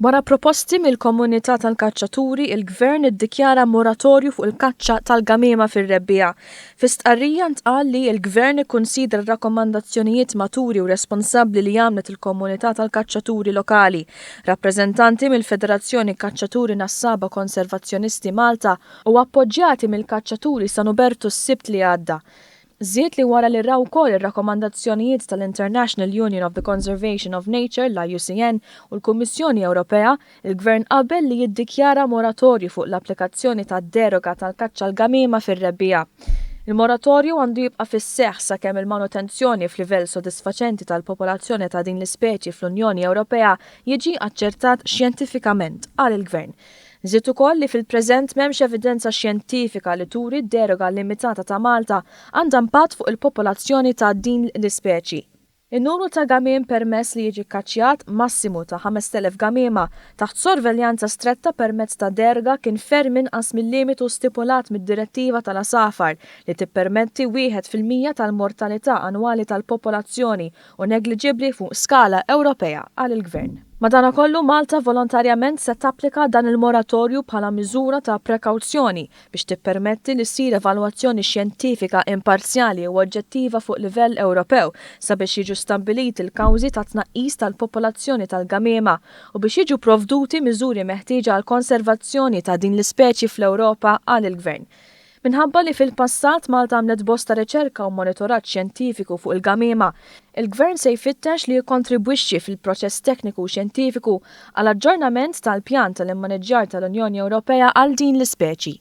Wara proposti mill-komunità tal-kaċċaturi, il-Gvern iddikjara moratorju fuq il-kaċċa tal-Gamiema fir-rebbieħ. Fi stqarrija ntqal li l-Gvern ikkunsidra r-rakkomandazzjonijiet maturi u responsabbli li għamlet il-komunità tal-kaċċaturi lokali. Rappreżentanti mill-Federazzjoni Kaċċaturi Nassaba Konservazzjonisti Malta u appoġġjati mill-kaċċaturi San Ubertu s-Sibt li għadda. Żied li wara li raw ukoll ir-rakkomandazzjonijiet tal-International Union of the Conservation of Nature l-IUCN u l-Kummissjoni Ewropea, il-Gvern qabel li jiddikjara moratorju fuq l-applikazzjoni tad-deroga tal-kaċċa l-Gamiema fir-rebbieħ. Il-moratorju għandu jibqa' fis-seħħ sakemm il-manutenzjoni f'livell sodisfaċenti tal-popolazzjoni ta' din l-ispeċi fl-Unjoni Ewropea jiġi aċċertat xjentifikament, qal il-Gvern. Żied ukoll li fil-preżent m'hemmx evidenza xjentifika li turi d-deroga limitata ta' Malta għandha impatt fuq il-popolazzjoni ta' din l-ispeċi. In-numru ta' gamiem permess li jiġi kkaċċjat massimu ta' 5,000 gamiema taħt sorveljanza stretta permezz ta' deroga kien ferm inqas mill-limitu stipulat mid-direttiva tal-asafar li tippermetti 1% tal-mortalità annwali tal-popolazzjoni u negliġibbli fuq skala Ewropea qal il-Gvern. Madankollu Malta volontarjament se tapplika dan il-moratorju bħala miżura ta' prekawzjoni biex tippermetti li ssir evalwazzjoni xjentifika imparzjali u oġġettiva fuq livell Ewropew sabiex jiġu stabbiliti l-kawżi ta' tnaqqis tal-popolazzjoni tal-Gamiema u biex jiġu provduti miżuri meħtieġa għal konservazzjoni ta' din l-ispeċi fl-Ewropa qal il-Gvern. Minħabba li fil-passat Malta għamlet bosta riċerka u monitoraġġ xjentifiku fuq il-Gamiema, il-Gvern se jfittex li jikkontribwixxi fil-proċess tekniku u xjentifiku għal aġġornament tal-pjan tal-immaneġġjar tal-Unjoni Ewropea għal din l-ispeċi.